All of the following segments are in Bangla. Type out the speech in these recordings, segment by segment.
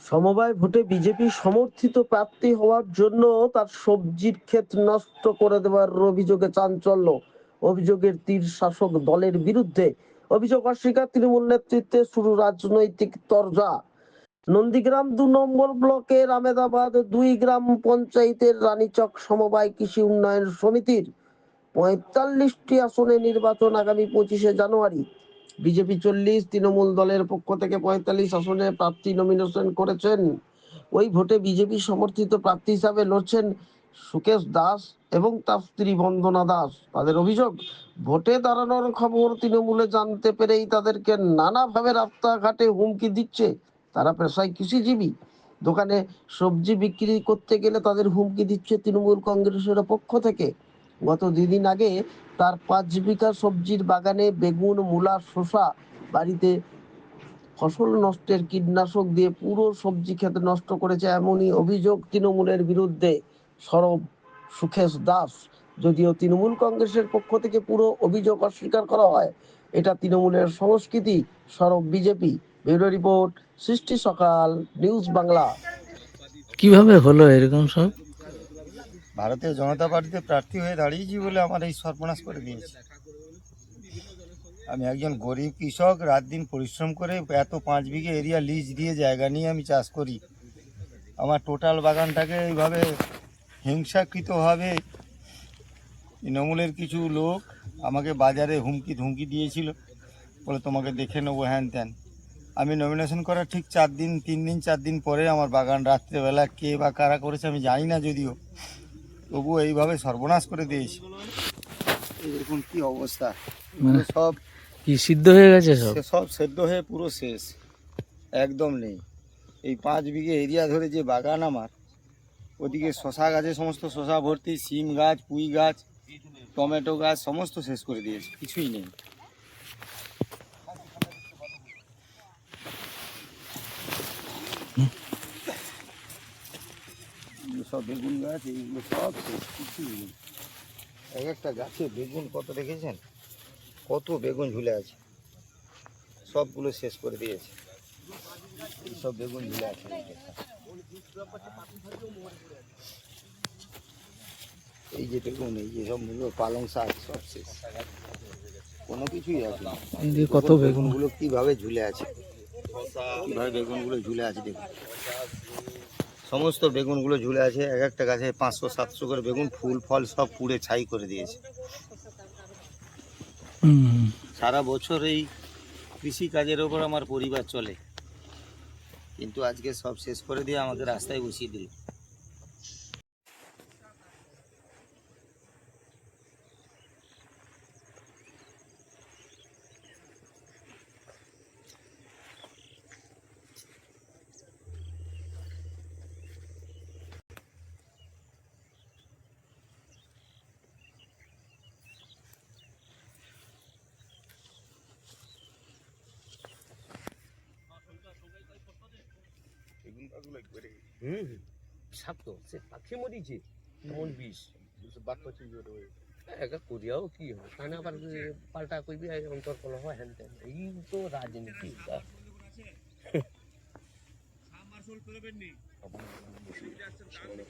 সমবায় ভোটে বিজেপি সমর্থিত প্রার্থী হওয়ার জন্য তার সবজির ক্ষেত নষ্ট করে দেওয়ার অভিযোগে চাঞ্চল্য। অভিযোগের তীর শাসক দলের বিরুদ্ধে। অভিযোগ অস্বীকার তৃণমূল নেতৃত্বে শুরু রাজনৈতিক তরজা। নন্দীগ্রাম ২ নম্বর ব্লকের আমেদাবাদ ২ গ্রাম পঞ্চায়েতের রানীচক সমবায় কৃষি উন্নয়ন সমিতির ৪৫টি আসনে নির্বাচন আগামী ২৫শে জানুয়ারি। বিজেপি ৪০, তৃণমূল দলের পক্ষ থেকে ৪৫ আসনে প্রার্থী নমিনেশন করেছেন। ওই ভোটে বিজেপি সমর্থিত প্রার্থী হিসাবে লড়ছেন সুকেশ দাস এবং তার স্ত্রী বন্দনা দাস। তাদের অভিযোগ, ভোটে দাঁড়ানোর খবর তৃণমূলে জানতে পেরেই তাদেরকে নানাভাবে রাস্তাঘাটে হুমকি দিচ্ছে। তারা পেশায় কৃষিজীবী, দোকানে সবজি বিক্রি করতে গেলে তাদের হুমকি দিচ্ছে তৃণমূল কংগ্রেসের পক্ষ থেকে। গত ২ দিন আগে তার ৫ বিঘা সবজির বাগানে বেগুন, মূলা, শসা বাড়িতে ফসল নষ্টের কীটনাশক দিয়ে পুরো সবজি ক্ষেত নষ্ট করেছে, এমনই অভিযোগ তৃণমূলের বিরুদ্ধে। সরব সুকেশ দাস। যদিও তৃণমূল কংগ্রেসের পক্ষ থেকে পুরো অভিযোগ অস্বীকার করা হয়। এটা তৃণমূলের সংস্কৃতি, সরব বিজেপি। ব্যুরো রিপোর্ট, সৃষ্টি সকাল, নিউজ বাংলা। কিভাবে হলো এরকম সব? ভারতীয় জনতা পার্টিতে প্রার্থী হয়ে দাঁড়িয়েছি বলে আমার এই সর্বনাশ করে দিয়েছে। আমি একজন গরিব কৃষক, রাত দিন পরিশ্রম করে এত ৫ বিঘে এরিয়া লিজ দিয়ে জায়গা নিয়ে আমি চাষ করি। আমার টোটাল বাগানটাকে এইভাবে হিংসাকৃতভাবে তৃণমূলের কিছু লোক আমাকে বাজারে হুমকি ধুমকি দিয়েছিল, বলে তোমাকে দেখে নেবো হ্যান ত্যান। আমি নমিনেশন করার ঠিক ৩ দিন ৪ দিন পরে আমার বাগান রাত্রেবেলা কে বা কারা করেছে আমি জানি না, যদিও তবুও এইভাবে সর্বনাশ করে দিয়েছি। এরকম কি অবস্থা, মানে সব কি সিদ্ধ হয়ে গেছে সব? সব সেদ্ধ হয়ে পুরো শেষ, একদম নেই। এই ৫ বিঘে এরিয়া ধরে যে বাগান আমার, ওদিকে শশা গাছে সমস্ত শশা ভর্তি, সিম গাছ, পুঁই গাছ, টমেটো গাছ সমস্ত শেষ করে দিয়েছে, কিছুই নেই। সব বেগুন গাছ এইগুলো সব শেষ, কিছুই নেই। এক একটা গাছে বেগুন কত দেখেছেন, কত বেগুন ঝুলে আছে, সবগুলো শেষ করে দিয়েছে। সব বেগুন ঝুলে আছে, এই যে বেগুন, এই যে সব পালং শাক সব শেষ, কোনো কিছুই আছে না। কত বেগুনগুলো কিভাবে ঝুলে আছে, কিভাবে বেগুনগুলো ঝুলে আছে দেখুন, সমস্ত বেগুনগুলো ঝুলে আছে। এক একটা গাছে ৫০০-৭০০ করে বেগুন, ফুল ফল সব পুড়ে ছাই করে দিয়েছে। সারা বছর এই কৃষি কাজের ওপর আমার পরিবার চলে, কিন্তু আজকে সব শেষ করে দিয়ে আমাকে রাস্তায় বসিয়ে দিল। বিষাক্ত, সে পাখি মরিছে এমন বিষ একা করিয়াও কি হয়, কারণ আবার পাল্টা করবি অন্তর কলহ হ্যান ত্যান, এই তো রাজনীতি।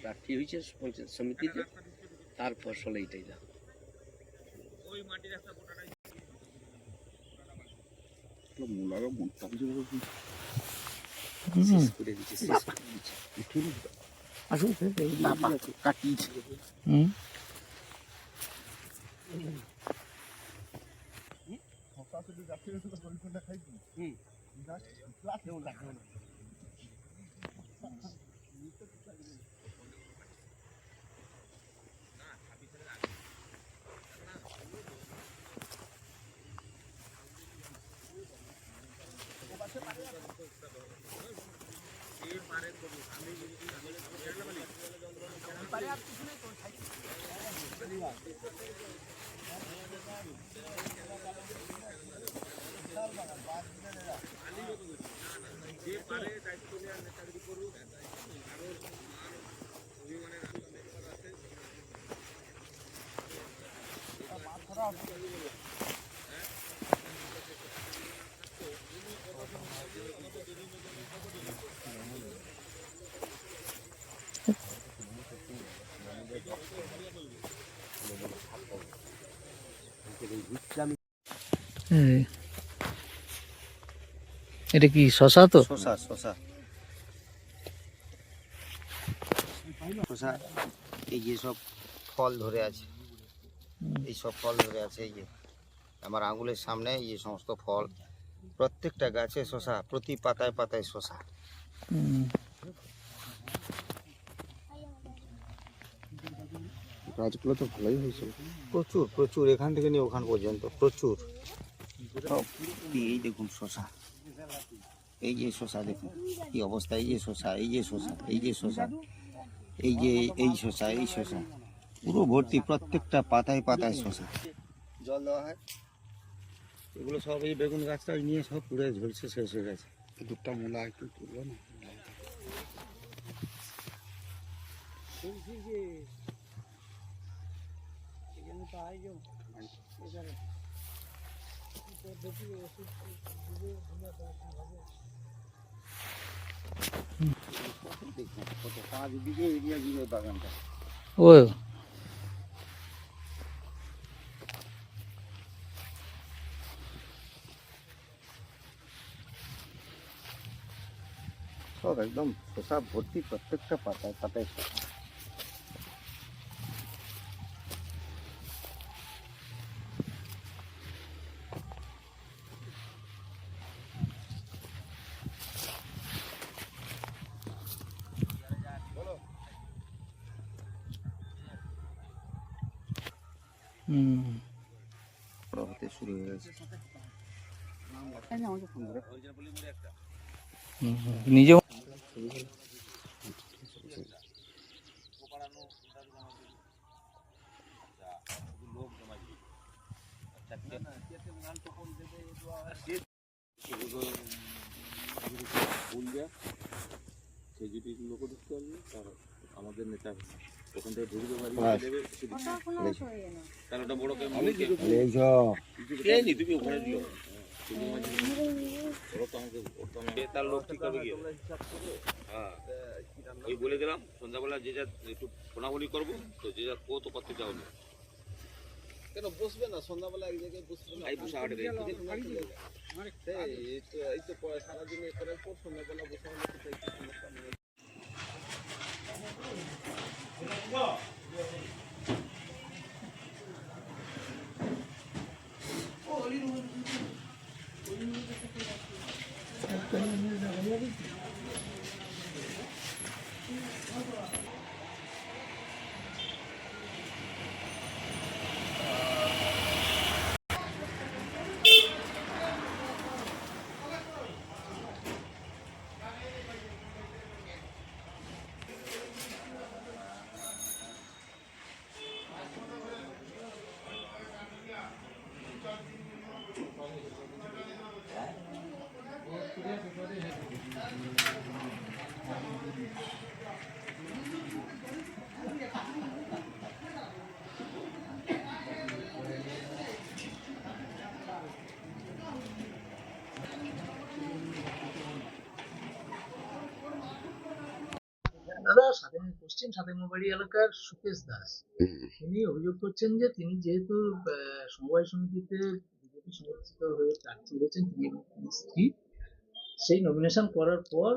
প্রার্থী হয়েছে পঞ্চায়েত সমিতিতে, তার ফসল এইটাই না। শেষ করে দিচ্ছে, শেষ করে দিচ্ছে। আসুন কাটিয়েছে। এই, এটা কি শশা তো? শশা শশা শশা এই যে সব ফল ধরে আছে, এই সব ফল ধরে আছে, এই যে আমার আঙুলের সামনে এই যে সমস্ত ফল, প্রত্যেকটা গাছে শশা, প্রতি পাতায় পাতায় শশা। হুম, গাছগুলো তো ভালোই হয়েছিল। প্রচুর প্রচুর, এখান থেকে নিয়ে ওখান পর্যন্ত প্রচুর। সব এই দেখুন শশা, এই যে শশা দেখুন কি অবস্থা, এই যে শশা, এই যে শশা, এই যে শশা, এই যে এই শশা, এই শশা পুরো ভর্তি, প্রত্যেকটা পাতায় পাতায় শশা। জল দেওয়া হয়, এগুলো সব এই বেগুন গাছটা নিয়ে সব পুড়ে ঝরছে, শেষ হয়ে গেছে। দুটা মূলা একটু তুললো না। দেখুন কত 5 বিঘে এরিয়া জুড়ে বাগানটা। ও সব একদম শশা ভর্তি, প্রত্যেকটা পাতায় পাতায় শশা। হুম, বড় হতে শুরু হয়ে গেছে। নিজে তার লোক ঠিক হবে গিয়ে, হ্যাঁ ওই বলে দিলাম সন্ধ্যাবেলা যে যা একটু ফোনাফোনি করবো, তো যে যা কত করতে যাও না কেন বসবে না সন্ধ্যাবেলা এক জায়গায় বসবে না? এই বসে আটে এই তো সারাদিন এ করার পর সন্ধ্যাবেলা বসে হলে তো একটু সমস্যা নেই। দাদা পশ্চিম সাতেমাবাড়ি এলাকার সুকেশ দাস তিনি অভিযোগ করছেন যে তিনি যেহেতু সমবায় সমিতিতে বিজেপি সমর্থিত হয়ে প্রার্থী হয়েছেন তিনি এবং তার স্ত্রী, সেই নমিনেশন করার পর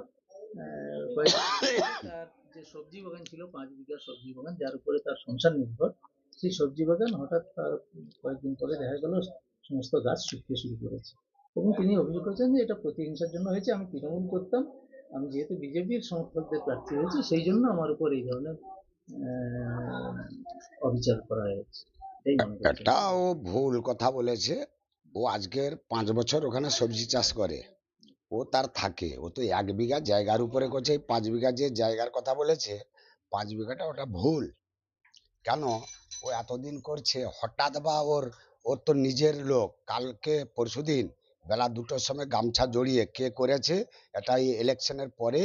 তার যে সবজি বাগান ছিল 5 বিঘা সবজি বাগান, যার উপরে তার সংসার নির্ভর, সেই সবজি বাগান হঠাৎ তার কয়েকদিন পরে দেখা গেল সমস্ত গাছ শুকতে শুরু করেছে এবং তিনি অভিযোগ করেছেন যে এটা প্রতিহিংসার জন্য হয়েছে। আমি তৃণমূল করতাম, আমি যেহেতু বিজেপির সমর্থকদের প্রার্থী হয়েছি সেই জন্য আমার উপর এই ধরনের অবিচার করা হয়েছে। এই মনে করছেন? এটা ও ভুল কথা বলেছে। ও আজকের 5 বছর ওখানে সবজি চাষ করে, ও তার থাকে, ও তো 1 বিঘা জায়গার উপরে করছে। এই 5 বিঘা যে জায়গার কথা বলেছে, 5 বিঘাটা ওটা ভুল। কেন ও এতদিন করছে, হঠাৎ বা ওর তো নিজের লোক কালকে পরশুদিন বেলা 2টোর সময় গামছা জড়িয়ে কে করেছে, এটা এই ইলেকশনের পরে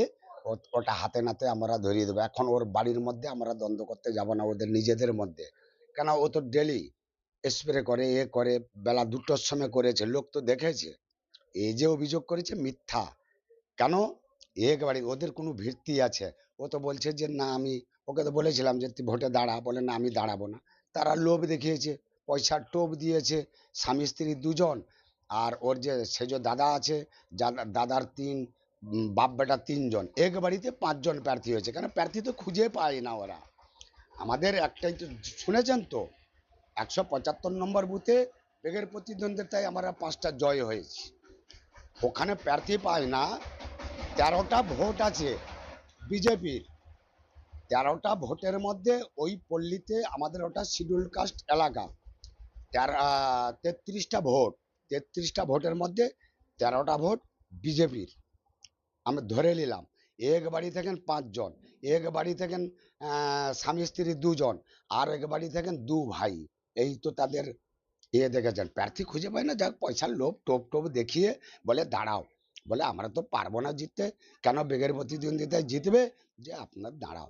ওটা হাতে নাতে আমরা ধরিয়ে দেবো। এখন ওর বাড়ির মধ্যে আমরা দ্বন্দ্ব করতে যাব না ওদের নিজেদের মধ্যে। কেন ও তো ডেলি স্প্রে করে, এ করে, বেলা 2টোর সময় করেছে, লোক তো দেখেছে। এই যে অভিযোগ করেছে মিথ্যা। কেন একবারে ওদের কোনো ভিত্তি আছে? ও তো বলছে যে না, আমি ওকে তো বলেছিলাম যে তুই ভোটে দাঁড়া, বলে না আমি দাঁড়াবো না। তারা লোভ দেখিয়েছে, পয়সার টোপ দিয়েছে, স্বামী স্ত্রী দুজন। আর ওর যে সেজ দাদা আছে, দাদার বাপ বেটা 3 জন, এক বাড়িতে 5 জন প্রার্থী হয়েছে। কেন প্রার্থী তো খুঁজে পায় না ওরা। আমাদের একটাই তো শুনেছেন তো, 175 নম্বর বুথে বেগের প্রতিদ্বন্দ্বিতায় আমরা 5টা জয় হয়েছি। ওখানে প্রার্থী পায় না। 13টা ভোট আছে বিজেপির। 13টা ভোটের মধ্যে ওই পল্লীতে আমাদের ওটা শিডিউল কাস্ট এলাকা, 33টা ভোট। 33টা ভোটের মধ্যে 13টা ভোট বিজেপির। আমি ধরে নিলাম এক বাড়ি থাকেন 5 জন, এক বাড়ি থাকেন স্বামী স্ত্রী 2 জন, আর এক বাড়ি থাকেন 2 ভাই। এই তো তাদের দেখেছেন, প্রার্থী খুঁজে পায় না। যাক, পয়সার লোভ টোপ দেখিয়ে বলে দাঁড়াও, বলে আমরা তো পারবো না জিততে। কেন বেগের প্রতিদ্বন্দ্বিতায় জিতবে, যে আপনার দাঁড়াও।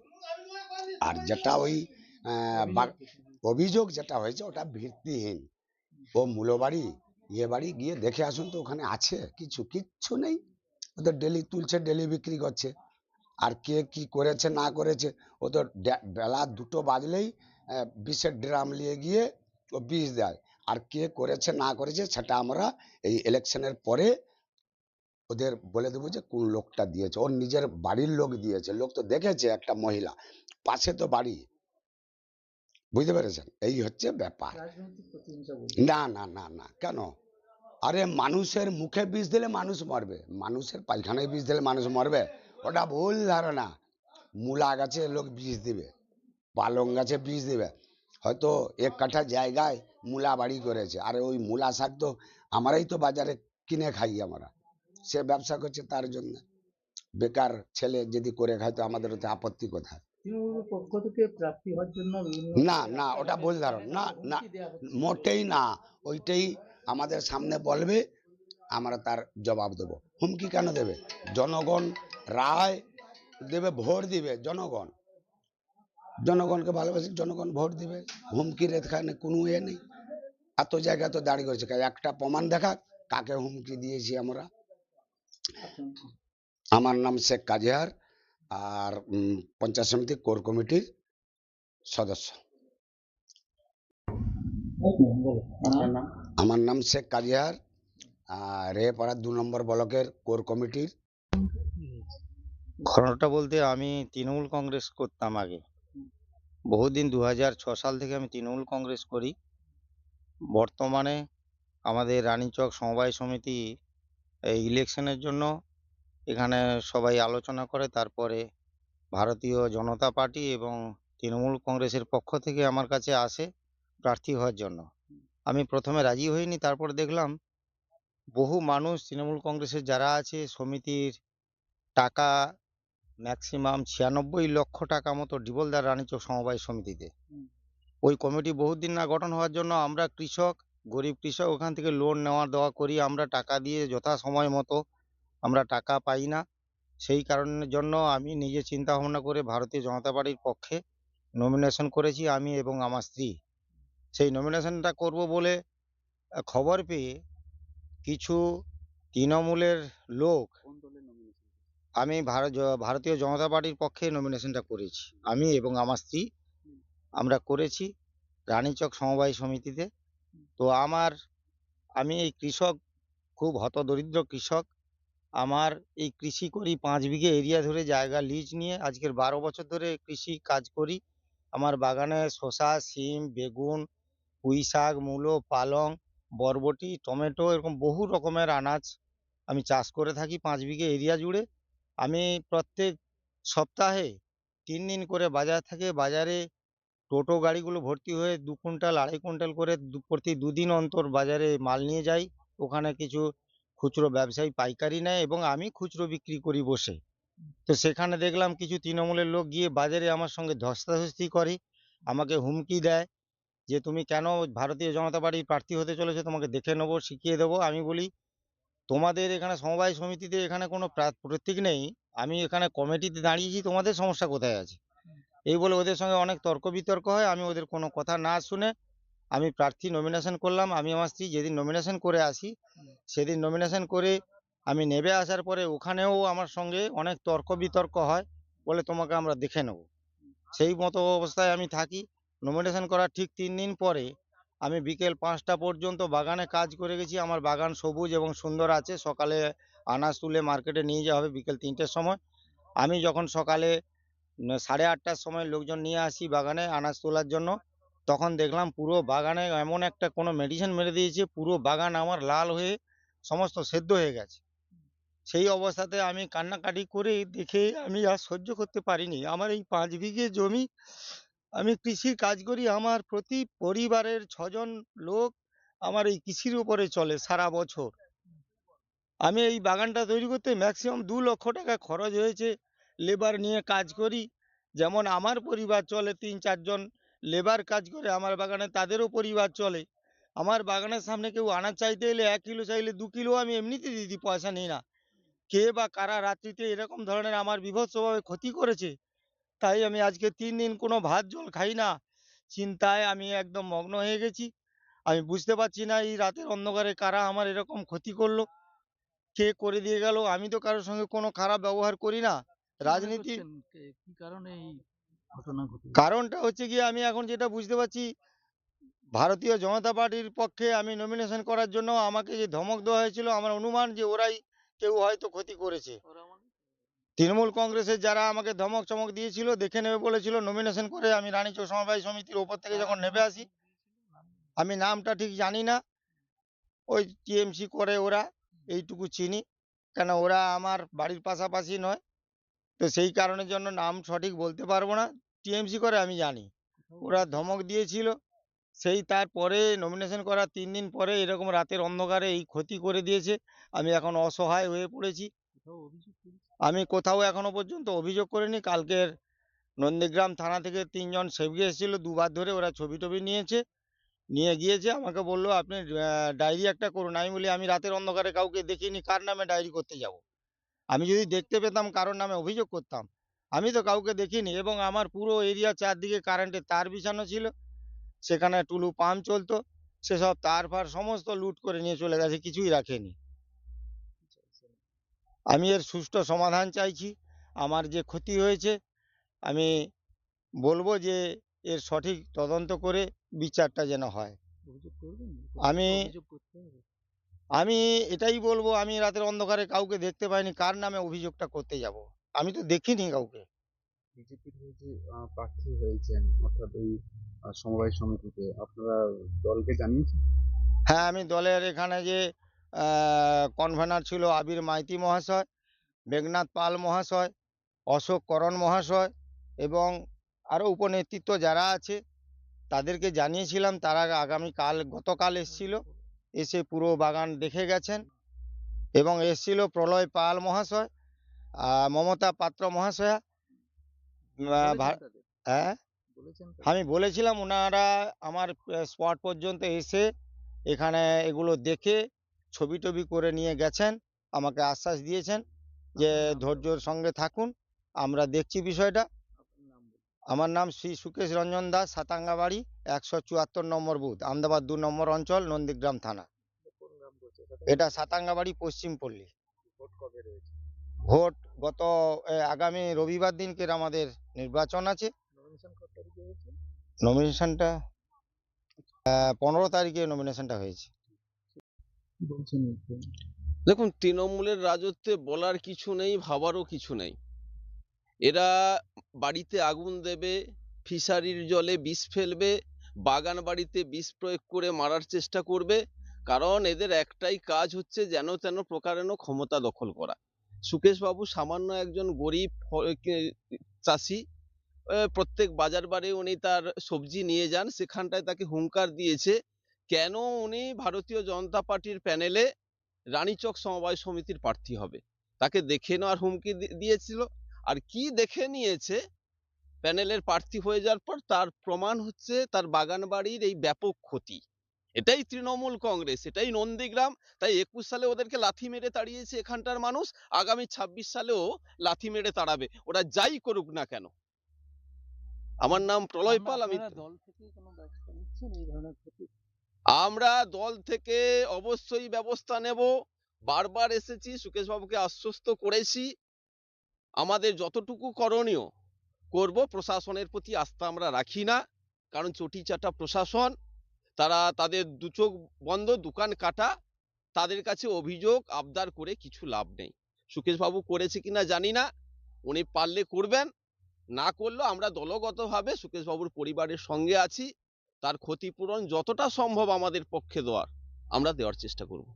আর যেটা ওই অভিযোগ যেটা হয়েছে ওটা ভিত্তিহীন। ও মূলবাড়ি বাড়ি গিয়ে দেখে আসুন তো, ওখানে আছে কিচ্ছু নেই। ওদের ডেলি তুলছে, ডেলি বিক্রি করছে। আর কে কি করেছে না করেছে, ও তো বেলা 2টো বাজলেই বিষের ড্রাম নিয়ে গিয়ে ও বিষ দেয়। আর কে করেছে না করেছে সেটা আমরা এই ইলেকশনের পরে ওদের বলে দেবো যে কোন লোকটা দিয়েছে। ওর নিজের বাড়ির লোক দিয়েছে, লোক তো দেখেছে, একটা মহিলা, পাশে তো বাড়ি। বুঝতে পেরেছেন, এই হচ্ছে ব্যাপার। রাজনৈতিক প্রতিহিংসা বলতে না না না না, কেন? আরে মানুষের মুখে বিষ দিলে মানুষ মরবে, মানুষের পায়খানায় বিষ দিলে মানুষ মরবে? ওটা ভুল ধারণা। মূলা গাছে লোক বিষ দিবে, পালং গাছে বিষ দিবে। হয়তো 1 কাঠা জায়গায় মূলা বাড়ি করেছে, আর ওই মূলা শাক তো আমরাই তো বাজারে কিনে খাই আমরা। সে ব্যবসা করছে তার জন্য। বেকার ছেলে যদি করে খায় তো আমাদের ওতে আপত্তি কোথায়? তৃণমূলের পক্ষ থেকে প্রার্থী হওয়ার জন্য বিভিন্ন না না, ওটা ভুল ধারণা। না না, হুমকি দেওয়া হচ্ছে। মোটেই না। ওইটাই আমাদের সামনে বলবে, আমরা তার জবাব দেব। হুমকি কেন দেবে? জনগণ রায় দেবে, ভোট দিবে জনগণ। জনগণকে ভালোবাসে, জনগণ ভোট দিবে। হুমকির এখানে কোনো নেই। এত জায়গায় তো দাঁড়িয়ে করেছে, একটা প্রমাণ দেখা কাকে হুমকি দিয়েছি আমরা। আমার নাম শেখ কাজিহার, আর পঞ্চায়েত সমিতি কোর কমিটির সদস্য। আমার নাম শেখ কাজিহার, রেপাড়া 2 নম্বর ব্লকের কোর কমিটির। ঘটনাটা বলতে, আমি তৃণমূল কংগ্রেস করতাম আগে বহুদিন। 2006 সাল থেকে আমি তৃণমূল কংগ্রেস করি। বর্তমানে আমাদের রানীচক সমবায় সমিতি এই ইলেকশনের জন্য এখানে সবাই আলোচনা করে, তারপরে ভারতীয় জনতা পার্টি এবং তৃণমূল কংগ্রেসের পক্ষ থেকে আমার কাছে আসে প্রার্থী হওয়ার জন্য। আমি প্রথমে রাজি হইনি, তারপরে দেখলাম বহু মানুষ তৃণমূল কংগ্রেসের যারা আছে সমিতির টাকা ম্যাক্সিমাম 96 লক্ষ টাকা মতো ডিবলদার রানীচক সমবায় সমিতিতে। ওই কমিটি বহুদিন না গঠন হওয়ার জন্য আমরা কৃষক, গরিব কৃষক, ওখান থেকে লোন নেওয়া দেওয়া করি। আমরা টাকা দিয়ে যথা সময় মতো আমরা টাকা পাই না। সেই কারণের জন্য আমি নিজে চিন্তা ভাবনা করে ভারতীয় জনতা পার্টির পক্ষে নমিনেশন করেছি, আমি এবং আমার স্ত্রী। সেই নমিনেশনটা করব বলে খবর পেয়ে কিছু তৃণমূলের লোক, আমি ভারতীয় জনতা পার্টির পক্ষে নমিনেশনটা করেছি, আমি এবং আমার স্ত্রী আমরা করেছি রানীচক সমবায় সমিতিতে। তো আমি এই কৃষক, খুব হতদরিদ্র কৃষক। আমার এই কৃষি করি, 5 বিঘে এরিয়া ধরে জায়গা লিজ নিয়ে আজকের 12 বছর ধরে কৃষি কাজ করি। আমার বাগানে শসা, সিম, বেগুন, পুঁই শাক, মূলো, পালং, বরবটি, টমেটো, এরকম বহু রকমের আনাজ আমি চাষ করে থাকি 5 বিঘে এরিয়া জুড়ে। আমি প্রত্যেক সপ্তাহে 3 দিন করে বাজার থাকে। বাজারে টোটো গাড়িগুলো ভর্তি হয়ে 2 কুইন্টাল 2.5 কুইন্টাল করে প্রতি 2 দিন অন্তর বাজারে মাল নিয়ে যাই। ওখানে কিছু খুচরো ব্যবসায়ী পাইকারি নেয় এবং আমি খুচরো বিক্রি করি বসে। তো সেখানে দেখলাম কিছু তৃণমূলের লোক গিয়ে বাজারে আমার সঙ্গে ধস্তাধস্তি করে, আমাকে হুমকি দেয় যে তুমি কেন ভারতীয় জনতা পার্টির প্রার্থী হতে চলেছো, তোমাকে দেখে নেবো, শিখিয়ে দেবো। আমি বলি, তোমাদের এখানে সমবায় সমিতিতে এখানে কোনো প্রতীক নেই, আমি এখানে কমিটিতে দাঁড়িয়েছি, তোমাদের সমস্যা কোথায় আছে? এই বলে ওদের সঙ্গে অনেক তর্ক বিতর্ক হয়। আমি ওদের কোনো কথা না শুনে আমি প্রার্থী নমিনেশন করলাম। আমি আমার স্ত্রী যেদিন নমিনেশন করে আসি, সেদিন নমিনেশন করে আমি নেবে আসার পরে ওখানেও আমার সঙ্গে অনেক তর্ক বিতর্ক হয়, বলে তোমাকে আমরা দেখে নেব। সেই মতো অবস্থায় আমি থাকি। নমিনেশন করার ঠিক 3 দিন পরে আমি বিকেল 5টা পর্যন্ত বাগানে কাজ করে গেছি। আমার বাগান সবুজ এবং সুন্দর আছে। সকালে আনাজ তুলে মার্কেটে নিয়ে যাওয়া হবে বিকেল 3টের সময়। আমি যখন সকালে 8:30টার সময় লোকজন নিয়ে আসি বাগানে আনাজ তোলার জন্য, তখন দেখলাম পুরো বাগানে এমন একটা কোনো মেডিসিন মেরে দিয়েছে, পুরো বাগান আমার লাল হয়ে সমস্ত সেদ্ধ হয়ে গেছে। সেই অবস্থাতে আমি কান্নাকাটি করে দেখে আমি আর সহ্য করতে পারিনি। আমার এই 5 বিঘে জমি, আমি কৃষির কাজ করি। আমার প্রতি পরিবারের 6 জন লোক আমার এই কৃষির উপরে চলে সারা বছর। আমি এই বাগানটা তৈরি করতে ম্যাক্সিমাম 2 লক্ষ টাকা খরচ হয়েছে। লেবার নিয়ে কাজ করি। যেমন আমার পরিবার চলে, 3-4 জন লেবার কাজ করে আমার বাগানে, তাদেরও পরিবার চলে। আমার বাগানের সামনে কেউ আনাজ চাইতে এলে 1 কিলো চাইলে 2 কিলো আমি এমনিতে দিয়ে দিই, পয়সা নিই না। কে বা কারা রাত্রিতে এরকম ধরনের আমার বীভৎসভাবে ক্ষতি করেছে, তাই আমি আজকে 3 দিন কোনো ভাত জল খাই না। চিন্তায় আমি একদম মগ্ন হয়ে গেছি। আমি বুঝতে পারছি না এই রাতের অন্ধকারে কারা আমার এরকম ক্ষতি করলো, কে করে দিয়ে গেল। আমি তো কারোর সঙ্গে কোনো খারাপ ব্যবহার করি না। রাজনীতি কি কারণে এই ঘটনা ঘটলো? কারণটা হচ্ছে গিয়ে আমি এখন যেটা বুঝতে পারছি, ভারতীয় জনতা পার্টির পক্ষে আমি নমিনেশন করার জন্য আমাকে যে ধমক দেওয়া হয়েছিল, আমার অনুমান যে ওরাই কেউ হয়তো ক্ষতি করেছে। তৃণমূল কংগ্রেসের যারা আমাকে ধমক চমক দিয়েছিল, দেখে নেবে বলেছিল, নমিনেশন করে আমি রানীচক সমবায় সমিতির ওপর থেকে যখন নেমে আসি, আমি নামটা ঠিক জানি না, ওই টিএমসি করে ওরা, এইটুকু চিনি, কেন ওরা আমার বাড়ির পাশাপাশি নয়, তো সেই কারণের জন্য নাম সঠিক বলতে পারবো না। টিএমসি করে আমি জানি, ওরা ধমক দিয়েছিল। সেই তারপরে নমিনেশন করার 3 দিন পরে এরকম রাতের অন্ধকারে এই ক্ষতি করে দিয়েছে। আমি এখন অসহায় হয়ে পড়েছি। আমি কোথাও এখনো পর্যন্ত অভিযোগ করিনি। কালকের নন্দীগ্রাম থানা থেকে 3 জন সেবক এসেছিল, 2 বার ধরে ওরা ছবি টবি নিয়েছে, নিয়ে গিয়েছে। আমাকে বললো আপনি ডায়েরি একটা করুন। আমি বলি আমি রাতের অন্ধকারে কাউকে দেখিনি, কার নামে ডায়েরি করতে যাব? আমি যদি দেখতে পেতাম কারোর নামে অভিযোগ করতাম। আমি তো কাউকে দেখিনি। এবং আমার পুরো এরিয়া চারদিকে কারেন্টের তার বিছানো ছিল, সেখানে টুলু পাম্প চলতো, সেসব তার ফার সমস্ত লুট করে নিয়ে চলে গেছে, কিছুই রাখেনি। আমি এর সুষ্ঠু সমাধান চাইছি। আমার যে ক্ষতি হয়েছে, আমি বলবো যে এর সঠিক তদন্ত করে বিচারটা যেন হয়। অভিযোগ করবেন? আমি অভিযোগ করতে হবে। আমি এটাই বলবো, আমি রাতের অন্ধকারে কাউকে দেখতে পাইনি, কার নামে অভিযোগটা করতে যাব? আমি তো দেখিনি কাউকে। বিজেপির হয়ে যে প্রার্থী হয়েছেন অর্থাৎ এই সমবায় সমিতিতে, আপনারা দলকে জানিয়েছেন? হ্যাঁ, আমি দলের এখানে যে কনভেনার ছিল আবির মাইতি মহাশয়, মেঘনাথ পাল মহাশয়, অশোক করণ মহাশয় এবং আরও উপনেতৃত্ব যারা আছে তাদেরকে জানিয়েছিলাম। তারা গতকাল এসেছিল, এসে পুরো বাগান দেখে গেছেন। এবং এসেছিল প্রলয় পাল মহাশয়, মমতা পাত্র মহাশয়া। হ্যাঁ, আমি বলেছিলাম, ওনারা আমার স্পট পর্যন্ত এসে এখানে এগুলো দেখে ছবি টবি করে নিয়ে গেছেন, আমাকে আশ্বাস দিয়েছেন যে ধৈর্যর সঙ্গে থাকুন, আমরা দেখছি বিষয়টা। আমার নাম শ্রী সুকেশ রঞ্জন দাস, সাতাঙ্গাবাড়ি, 174 নম্বর বুথ, আহমেদাবাদ 2 নম্বর অঞ্চল, নন্দীগ্রাম থানা। এটা সাতাঙ্গাবাড়ি পশ্চিম পল্লী। ভোট গত আগামী রবিবার দিনকের আমাদের নির্বাচন আছে। নমিনেশনটা 15 তারিখে নমিনেশনটা হয়েছে। দেখুন, তৃণমূলের রাজত্বে বলার কিছু নেই, ভাবারও কিছু নেই। এরা বাড়িতে আগুন দেবে, ফিশারির জলে বিষ ফেলবে, বাগান বাড়িতে বিষ প্রয়োগ করে মারার চেষ্টা করবে, কারণ এদের একটাই কাজ হচ্ছে যেন তেন প্রকারেণ ক্ষমতা দখল করা। সুকেশবাবু সামান্য একজন গরিব চাষি, প্রত্যেক বাজার বারে উনি তার সবজি নিয়ে যান, সেখানটায় তাকে হুঙ্কার দিয়েছে কেন উনি ভারতীয় জনতা পার্টির প্যানেলে রানীচক সমবায় সমিতির প্রার্থী হবে। তাকে দেখে নেওয়ার হুমকি দিয়েছিল। আর কি দেখে নিয়েছে, প্যানেলের প্রার্থী হয়ে যাওয়ার পর তার প্রমাণ হচ্ছে তার বাগান বাড়ির এই ব্যাপক ক্ষতি। এটাই তৃণমূল কংগ্রেস, এটাই নন্দীগ্রাম। তাই 21 সালে ওদেরকে লাথি মেরে তাড়িয়েছে এখানটার মানুষ, আগামী 26 সালেও লাথি মেরে তাড়াবে, ওরা যাই করুক না কেন। আমার নাম প্রলয় পাল। আমি দল থেকে কোনো ব্যবস্থা নিচ্ছেন এই ধরনের ক্ষতি? আমরা দল থেকে অবশ্যই ব্যবস্থা নেব। বারবার এসেছি, সুকেশ বাবুকে আশ্বস্ত করেছি, আমাদের যতটুকু করণীয় করব। প্রশাসনের প্রতি আস্থা আমরা রাখি না, কারণ চটি চাটা প্রশাসন, তারা তাদের দু চোখ বন্ধ, দোকান কাটা, তাদের কাছে অভিযোগ আবদার করে কিছু লাভ নেই। সুকেশবাবু করেছে কিনা জানি না, উনি পারলে করবেন, না করলেও আমরা দলগতভাবে সুকেশবাবুর পরিবারের সঙ্গে আছি। তার ক্ষতিপূরণ যতটা সম্ভব আমাদের পক্ষে দেওয়ার আমরা দেওয়ার চেষ্টা করব।